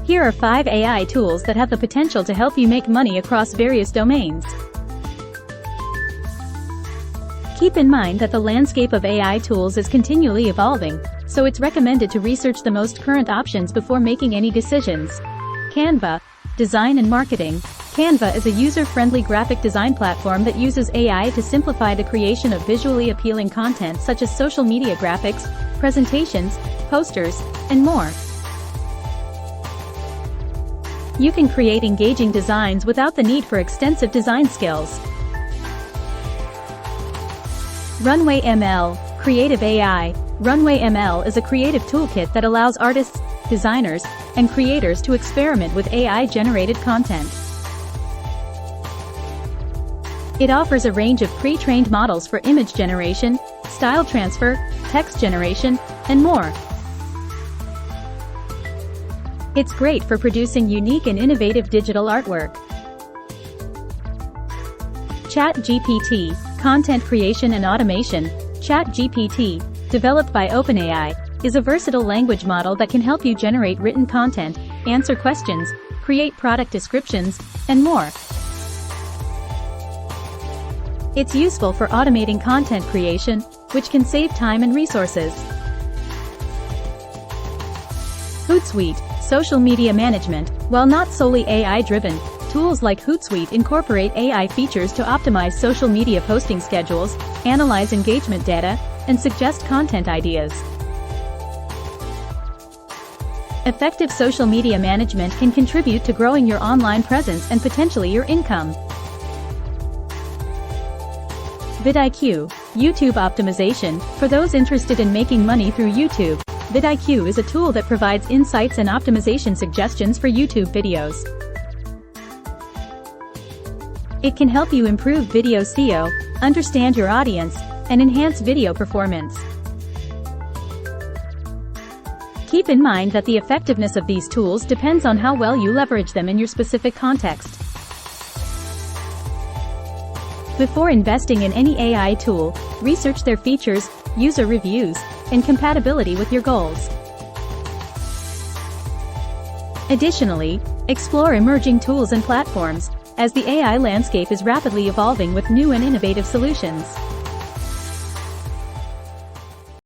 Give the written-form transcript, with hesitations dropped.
Here are 5 AI tools that have the potential to help you make money across various domains. Keep in mind that the landscape of AI tools is continually evolving, so it's recommended to research the most current options before making any decisions. Canva. Design and marketing. Canva is a user-friendly graphic design platform that uses AI to simplify the creation of visually appealing content such as social media graphics, presentations, posters, and more. You can create engaging designs without the need for extensive design skills. Runway ML. Creative AI. Runway ML is a creative toolkit that allows artists, designers, and creators to experiment with AI-generated content. It offers a range of pre-trained models for image generation, style transfer, text generation, and more. It's great for producing unique and innovative digital artwork. ChatGPT. Content creation and automation. ChatGPT, developed by OpenAI, is a versatile language model that can help you generate written content, answer questions, create product descriptions, and more. It's useful for automating content creation, which can save time and resources. Hootsuite. Social media management. While not solely AI-driven, tools like Hootsuite incorporate AI features to optimize social media posting schedules, analyze engagement data, and suggest content ideas. Effective social media management can contribute to growing your online presence and potentially your income. vidIQ. YouTube optimization. For those interested in making money through YouTube, vidIQ is a tool that provides insights and optimization suggestions for YouTube videos. It can help you improve video SEO, understand your audience, and enhance video performance. Keep in mind that the effectiveness of these tools depends on how well you leverage them in your specific context. Before investing in any AI tool, research their features, user reviews, and compatibility with your goals. Additionally, explore emerging tools and platforms, as the AI landscape is rapidly evolving with new and innovative solutions.